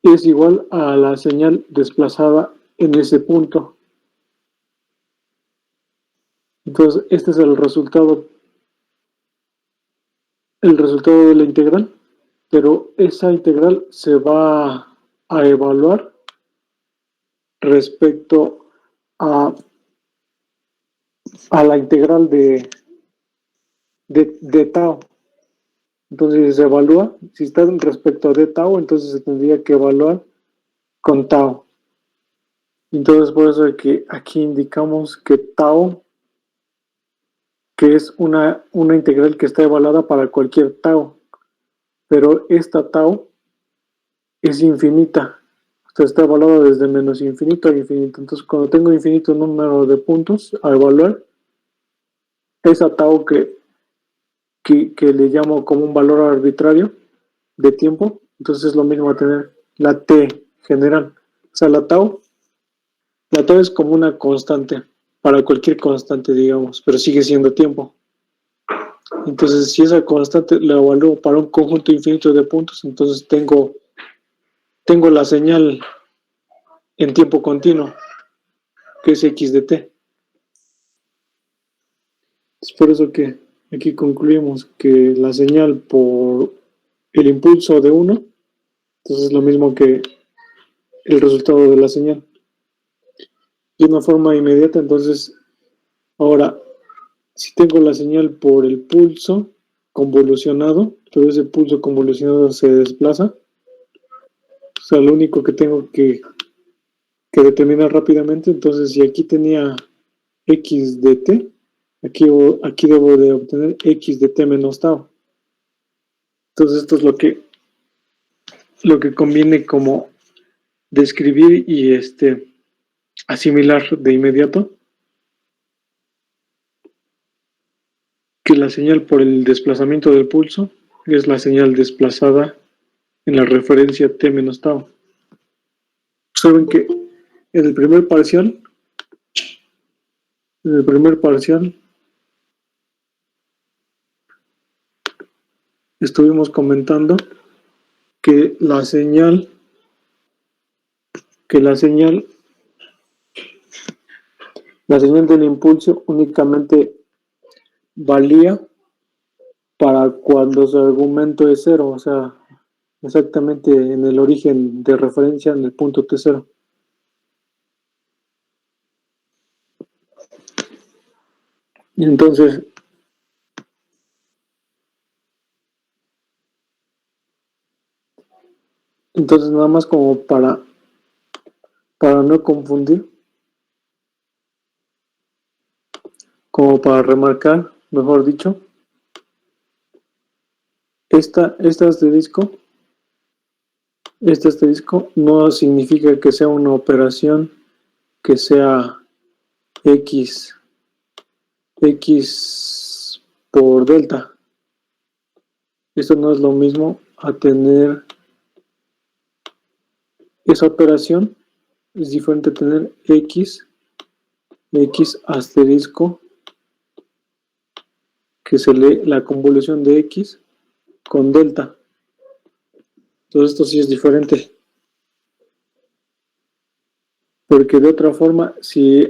es igual a la señal desplazada en ese punto. Entonces, este es el resultado de la integral, pero esa integral se va a evaluar respecto a, a la integral de tau. Entonces se evalúa, si está respecto a d tau, entonces se tendría que evaluar con tau. Entonces por eso es que aquí indicamos que tau, que es una integral que está evaluada para cualquier tau, pero esta tau es infinita. O sea, está evaluada desde menos infinito a infinito. Entonces cuando tengo infinito número de puntos a evaluar, esa tau que le llamo como un valor arbitrario de tiempo, entonces es lo mismo a tener la t general. O sea, la tau es como una constante, para cualquier constante, digamos, pero sigue siendo tiempo. Entonces, si esa constante la evalúo para un conjunto infinito de puntos, entonces tengo la señal en tiempo continuo, que es x de t. Es por eso que aquí concluimos que la señal por el impulso de uno, entonces es lo mismo que el resultado de la señal. De una forma inmediata, entonces, ahora, si tengo la señal por el pulso convolucionado, pero ese pulso convolucionado se desplaza, o sea, lo único que tengo que determinar rápidamente, entonces si aquí tenía x de t, aquí debo de obtener x de t menos tau. Entonces esto es lo que conviene como describir y asimilar de inmediato, que la señal por el desplazamiento del pulso es la señal desplazada en la referencia t menos tau. Saben que en el primer parcial, en el primer parcial estuvimos comentando que que la señal del impulso únicamente valía para cuando su argumento es cero, o sea, exactamente en el origen de referencia en el punto T0. Y entonces nada más como para no confundir, como para remarcar, mejor dicho, este asterisco no significa que sea una operación que sea x por delta. Esto no es lo mismo a tener esa operación, es diferente a tener x asterisco, que se lee la convolución de x con delta. Entonces esto sí es diferente. Porque de otra forma, si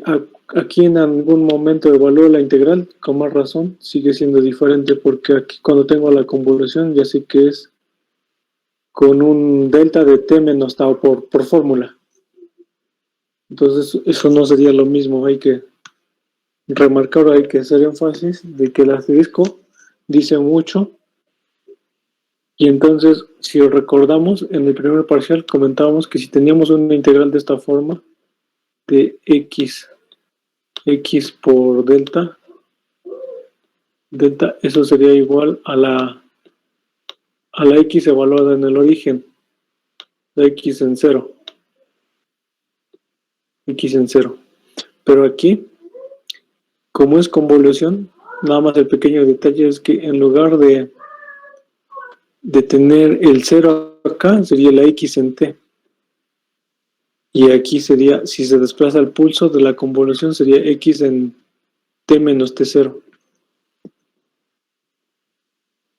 aquí en algún momento evalúo la integral, con más razón, sigue siendo diferente, porque aquí cuando tengo la convolución ya sé que es con un delta de t menos tau por fórmula. Entonces eso no sería lo mismo, hay que remarcar, hay que hacer énfasis de que el asterisco dice mucho. Y entonces, si recordamos, en el primer parcial comentábamos que si teníamos una integral de esta forma, de x por delta, eso sería igual a la x evaluada en el origen, la x en cero. Pero aquí, como es convolución, nada más el pequeño detalle es que en lugar de tener el 0 acá, sería la x en t. Y aquí sería, si se desplaza el pulso de la convolución, sería x en t menos t0.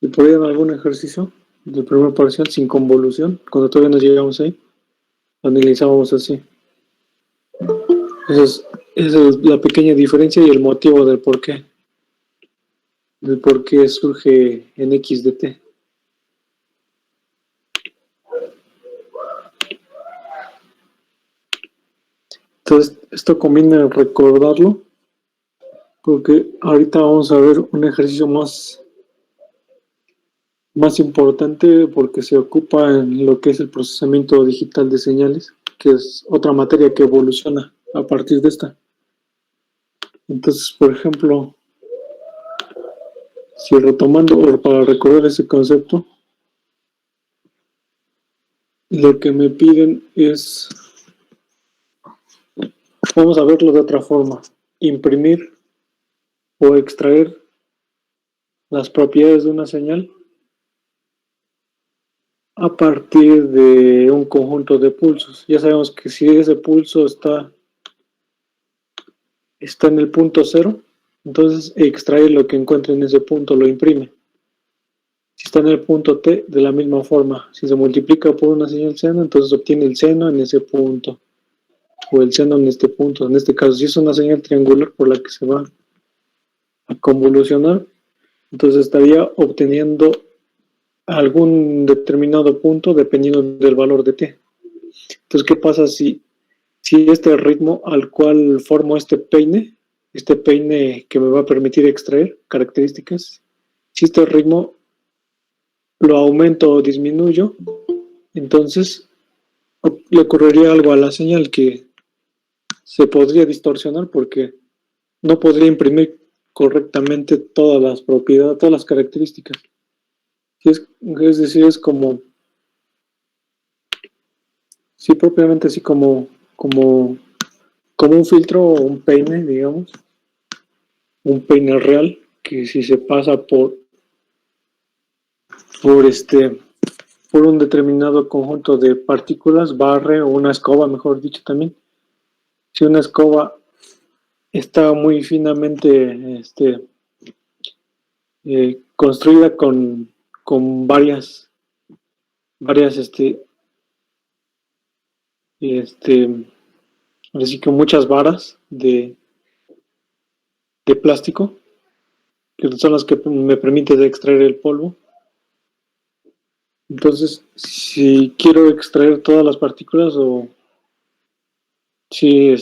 ¿Y por ahí en algún ejercicio del primer parcial sin convolución, cuando todavía no llegamos ahí? analizábamos así. Esa es la pequeña diferencia y el motivo del por qué surge en X de T. Entonces, esto conviene recordarlo, porque ahorita vamos a ver un ejercicio más importante porque se ocupa en lo que es el procesamiento digital de señales, que es otra materia que evoluciona a partir de esta. Entonces, por ejemplo, si retomando, o para recordar ese concepto, lo que me piden es, vamos a verlo de otra forma, imprimir o extraer las propiedades de una señal a partir de un conjunto de pulsos. Ya sabemos que si ese pulso está en el punto cero, entonces extrae lo que encuentre en ese punto, lo imprime. Si está en el punto T, de la misma forma, si se multiplica por una señal seno, entonces obtiene el seno en ese punto, o el seno en este punto. En este caso, si es una señal triangular por la que se va a convolucionar, entonces estaría obteniendo algún determinado punto dependiendo del valor de T. Entonces, ¿qué pasa si este ritmo al cual formo este peine que me va a permitir extraer características, si este ritmo lo aumento o disminuyo, entonces le ocurriría algo a la señal que se podría distorsionar porque no podría imprimir correctamente todas las propiedades, todas las características. Es decir, es como, sí, propiamente así como un filtro o un peine, digamos, un peine real, que si se pasa por por un determinado conjunto de partículas, barre, o una escoba, mejor dicho también. Si una escoba está muy finamente construida con varias, así que muchas varas de plástico, que son las que me permiten extraer el polvo. Entonces, si quiero extraer todas las partículas o si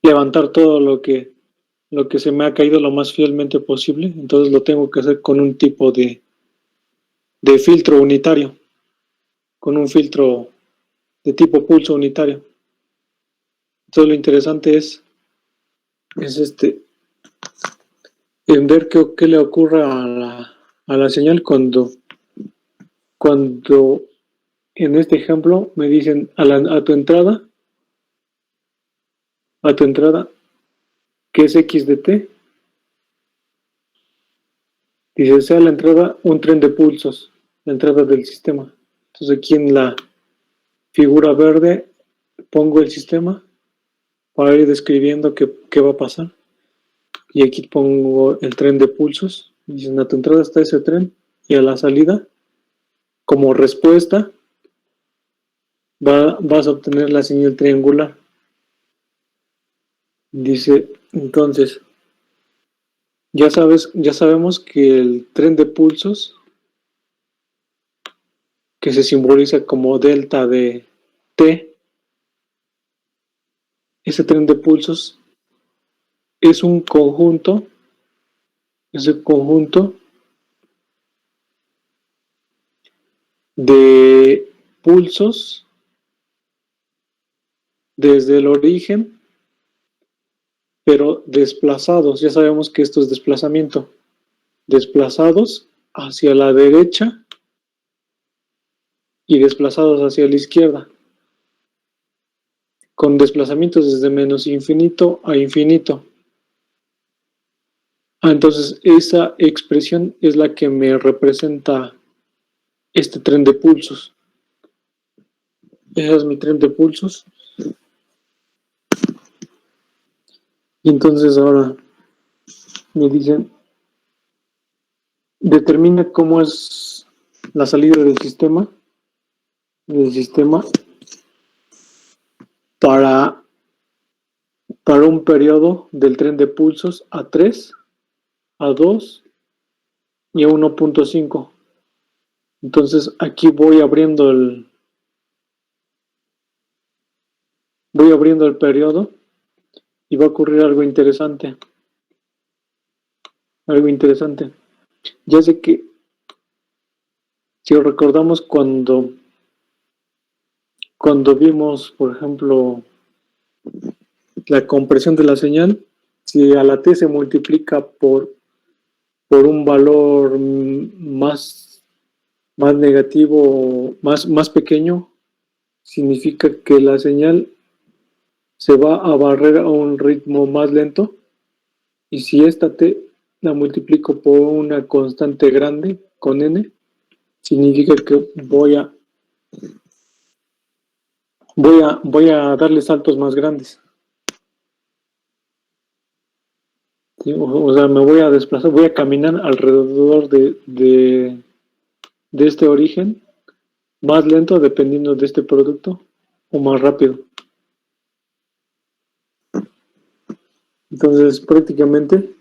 levantar todo lo que se me ha caído lo más fielmente posible, entonces lo tengo que hacer con un tipo de filtro unitario, con un filtro de tipo pulso unitario. Entonces lo interesante es en ver qué le ocurre a la señal cuando en este ejemplo me dicen a tu entrada, que es X de T, dice sea la entrada un tren de pulsos, la entrada del sistema. Entonces aquí en la figura verde pongo el sistema para ir describiendo qué va a pasar. Y aquí pongo el tren de pulsos. Dicen, a tu entrada está ese tren y a la salida, como respuesta, vas a obtener la señal triangular. Dice, entonces, ya sabemos que el tren de pulsos, que se simboliza como delta de T, ese tren de pulsos es un conjunto, de pulsos desde el origen, pero desplazados. Ya sabemos que esto es desplazamiento. Desplazados hacia la derecha y desplazados hacia la izquierda, con desplazamientos desde menos infinito a infinito. Entonces esa expresión es la que me representa este tren de pulsos. Ese es mi tren de pulsos. Y entonces ahora me dicen, determina cómo es la salida del sistema para, para un periodo del tren de pulsos a 3, a 2 y a 1.5. Entonces aquí voy abriendo el periodo y va a ocurrir algo interesante. Algo interesante. Ya sé que si recordamos cuando vimos, por ejemplo, la compresión de la señal, si a la T se multiplica por un valor más negativo, más pequeño, significa que la señal se va a barrer a un ritmo más lento. Y si esta T la multiplico por una constante grande con n, significa que voy a darle saltos más grandes. ¿Sí? O sea, me voy a desplazar, voy a caminar alrededor de este origen, más lento dependiendo de este producto, o más rápido. Entonces, prácticamente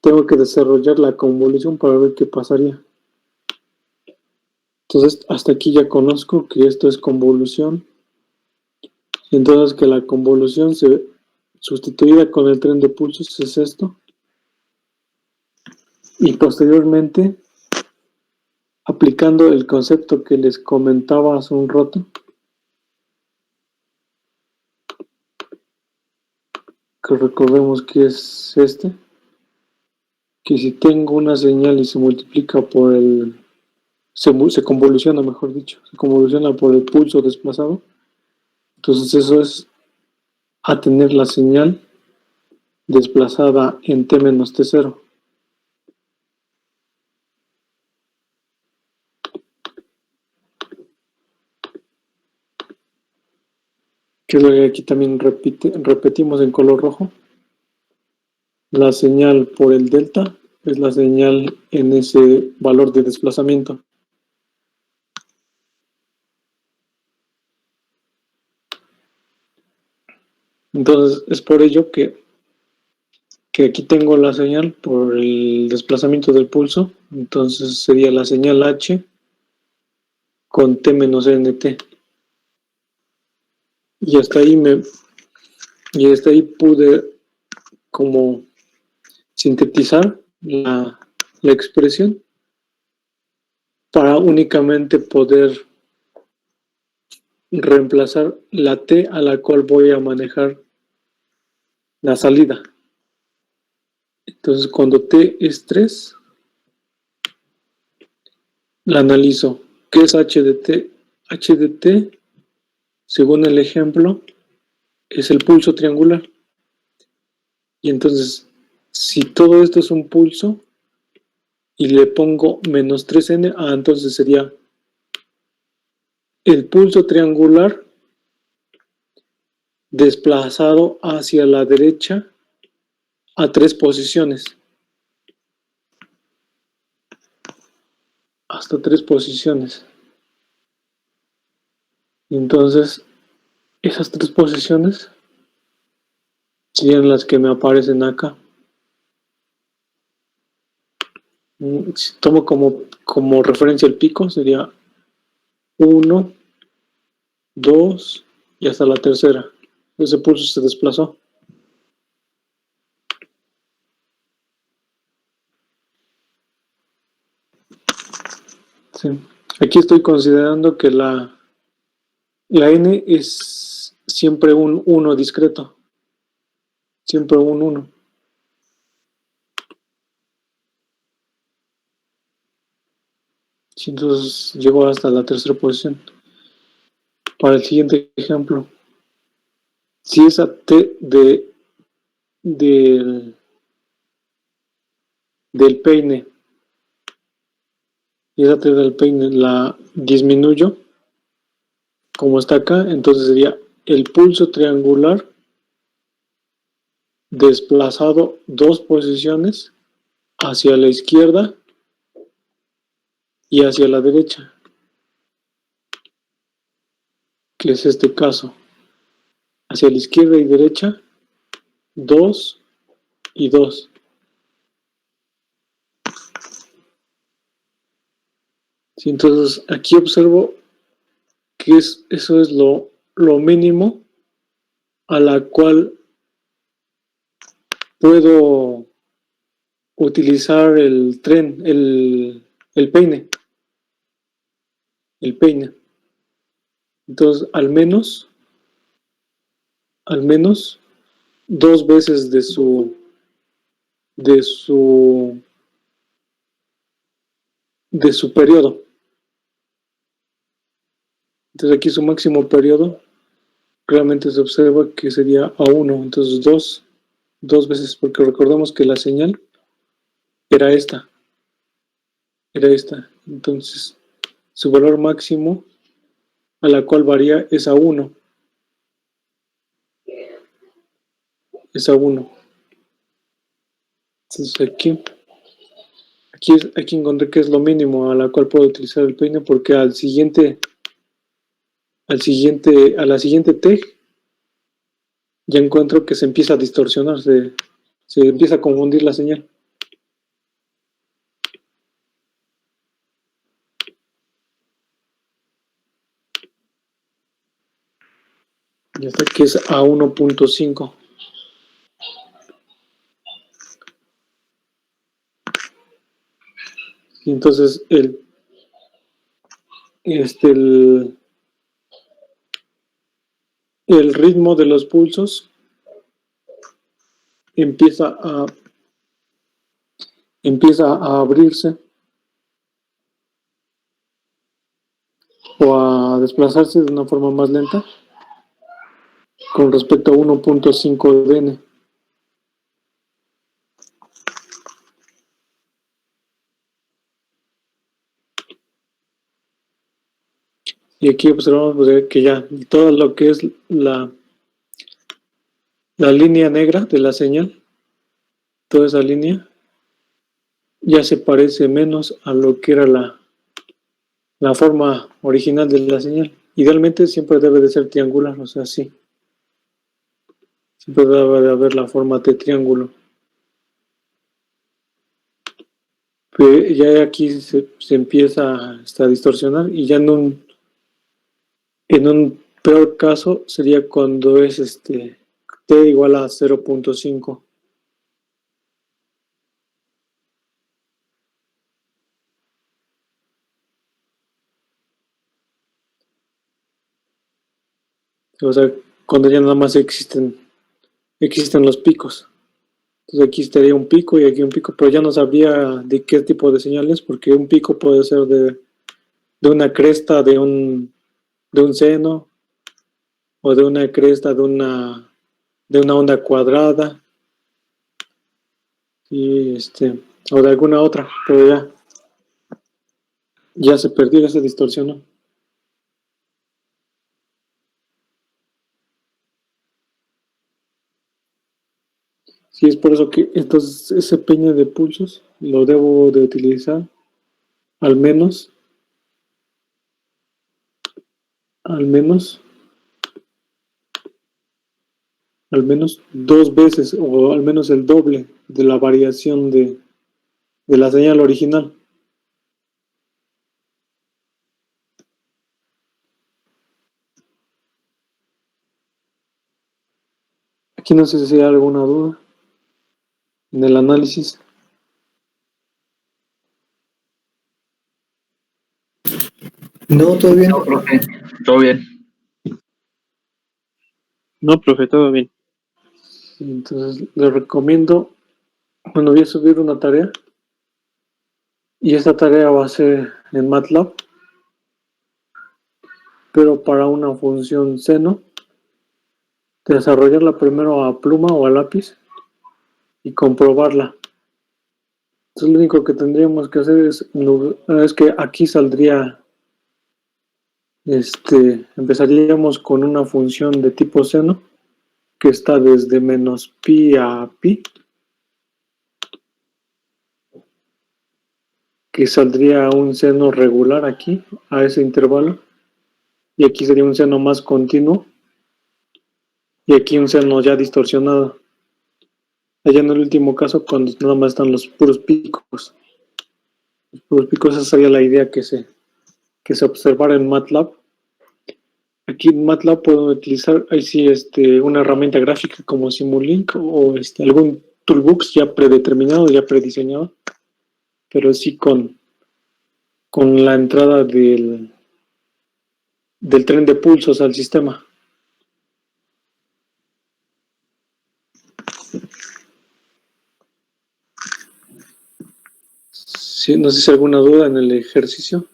tengo que desarrollar la convolución para ver qué pasaría. Entonces, hasta aquí ya conozco que esto es convolución. Entonces, que la convolución sustituida con el tren de pulsos es esto. Y posteriormente, aplicando el concepto que les comentaba hace un rato, que recordemos que es que si tengo una señal y se multiplica se convoluciona, mejor dicho, se convoluciona por el pulso desplazado, entonces eso es a tener la señal desplazada en t-t0. Que es lo que aquí también repetimos en color rojo. La señal por el delta es la señal en ese valor de desplazamiento. Entonces es por ello que aquí tengo la señal por el desplazamiento del pulso. Entonces sería la señal H con t menos nt. Y hasta ahí pude como sintetizar la expresión para únicamente poder reemplazar la T a la cual voy a manejar la salida. Entonces, cuando T es 3, la analizo. ¿Qué es H de T? H de T, según el ejemplo, es el pulso triangular. Y entonces, si todo esto es un pulso y le pongo menos 3n, entonces sería el pulso triangular desplazado hacia la derecha a 3 posiciones. Hasta 3 posiciones. Entonces, esas 3 posiciones serían las que me aparecen acá. Si tomo como referencia el pico, sería 1, 2 y hasta la tercera. Ese pulso se desplazó. Sí. Aquí estoy considerando que la n es siempre un 1 discreto. Siempre un 1. Entonces llegó hasta la tercera posición. Para el siguiente ejemplo, si esa T del peine y esa T del peine la disminuyo, como está acá, entonces sería el pulso triangular desplazado 2 posiciones hacia la izquierda y hacia la derecha, que es este caso. hacia la izquierda y derecha, 2 y 2. Sí, entonces aquí observo que eso es lo mínimo a la cual puedo utilizar el tren, el peine. El peine. Entonces, al menos 2 veces de su, de su periodo. Entonces aquí su máximo periodo claramente se observa que sería A1, entonces dos veces, porque recordemos que la señal era esta, entonces su valor máximo a la cual varía es A1, entonces aquí encontré que es lo mínimo a la cual puedo utilizar el peine, porque a la siguiente T ya encuentro que se empieza a distorsionar, se empieza a confundir la señal. Ya está, que es a 1.5. Y entonces el ritmo de los pulsos empieza a abrirse o a desplazarse de una forma más lenta con respecto a 1.5 dn. Y aquí observamos que ya todo lo que es la línea negra de la señal, toda esa línea ya se parece menos a lo que era la forma original de la señal. Idealmente siempre debe de ser triangular, o sea, sí. Siempre debe de haber la forma de triángulo. Pero ya aquí se empieza a distorsionar, y ya en un peor caso sería cuando es t igual a 0.5. O sea, cuando ya nada más existen los picos. Entonces aquí estaría un pico y aquí un pico, pero ya no sabría de qué tipo de señales, porque un pico puede ser de una cresta de un seno, o de una cresta de una onda cuadrada, y o de alguna otra, pero ya se perdió, ya se distorsionó. Sí, es por eso que entonces ese peine de pulsos lo debo de utilizar al menos, al menos, al menos 2 veces, o al menos el doble de la variación de la señal original. Aquí no sé si hay alguna duda en el análisis. No, todo bien. No, profe, todo bien. No, profe, todo bien. Entonces les recomiendo, bueno, voy a subir una tarea, y esta tarea va a ser en MATLAB, pero para una función seno, desarrollarla primero a pluma o a lápiz y comprobarla. Entonces lo único que tendríamos que hacer es que aquí saldría, empezaríamos con una función de tipo seno que está desde menos pi a pi, que saldría un seno regular aquí, a ese intervalo, y aquí sería un seno más continuo, y aquí un seno ya distorsionado. Allá en el último caso, cuando nada más están los puros picos. Los puros picos, esa sería la idea que se observara en MATLAB. Aquí en MATLAB puedo utilizar ahí sí una herramienta gráfica como Simulink o algún toolbox ya predeterminado, ya prediseñado, pero sí con la entrada del tren de pulsos al sistema. Sí, no sé si hay alguna duda en el ejercicio.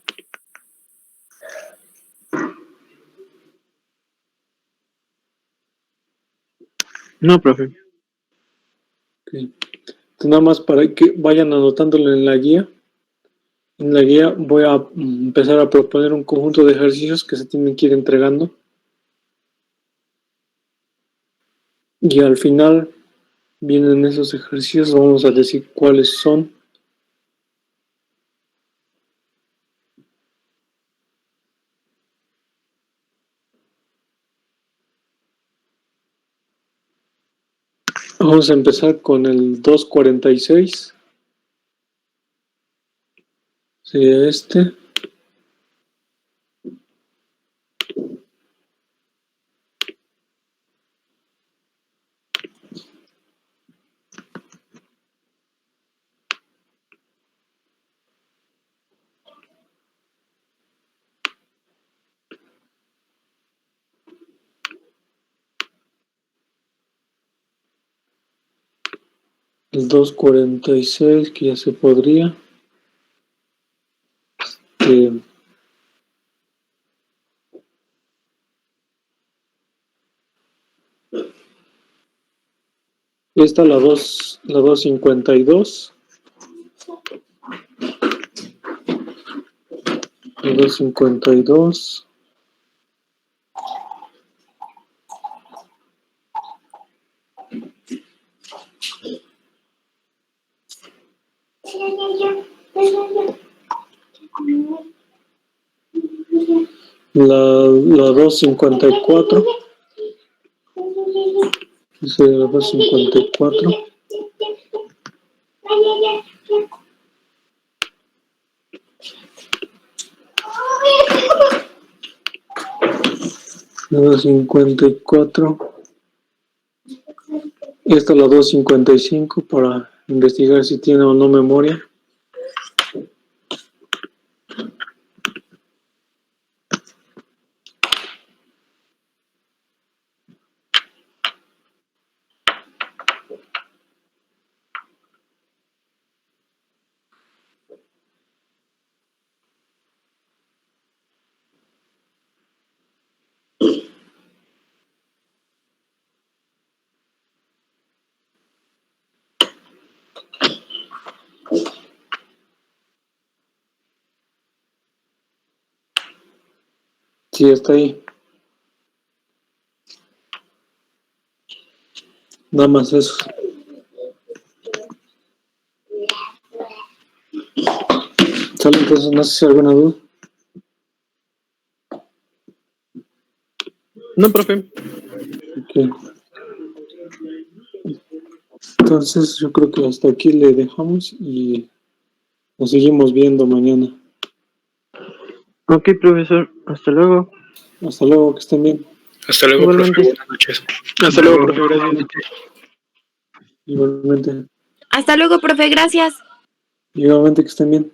No, profe. Okay. Entonces, nada más para que vayan anotándolo en la guía. En la guía voy a empezar a proponer un conjunto de ejercicios que se tienen que ir entregando. Y al final vienen esos ejercicios, vamos a decir cuáles son. Vamos a empezar con el 246. Sería este. El 246, que ya se podría. Esta la 252. La 252. La 254. Dice la 254. La 254. Esta es la 255 para investigar si tiene o no memoria. Sí, está ahí. Nada más eso. Sale, entonces no sé si hay alguna duda. No, profe. Okay. Entonces yo creo que hasta aquí le dejamos y nos seguimos viendo mañana. Ok, profesor. Hasta luego. Hasta luego, que estén bien. Hasta luego, Igualmente. profe. Buenas noches. Hasta luego, profe. Gracias. Igualmente. Hasta luego, profe, gracias. Igualmente que estén bien.